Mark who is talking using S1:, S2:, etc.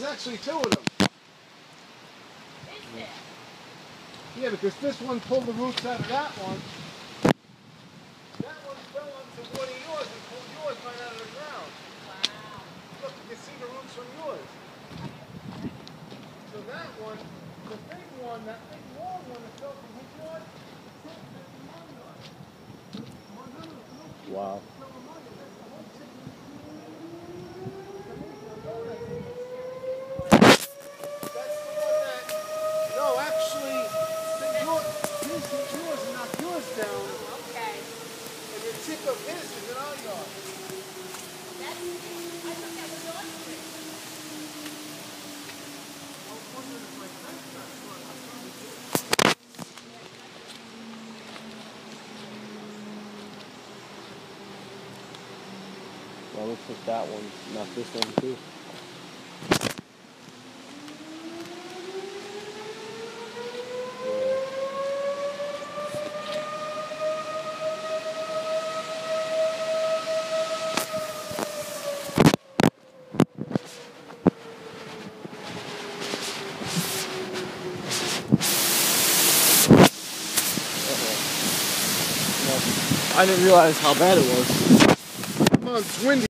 S1: actually two of them.
S2: Is there?
S1: Yeah, because this one pulled the roots out of that one. That one fell onto one of yours and pulled yours right out of the ground.
S2: Wow.
S1: Look, you can see the roots from yours. So that one, the big one, that big long one that fell from his yard, that's from my yard.
S3: Wow.
S1: No, actually, yours knocked yours down,
S2: Okay.
S1: and the tip of his is in our yard.
S2: That's, I thought that was on street.
S1: I was wondering if my fence got flooded. I probably did.
S3: Well, looks like that one, not this one too. I didn't realize how bad it was.
S1: Come on, it's windy.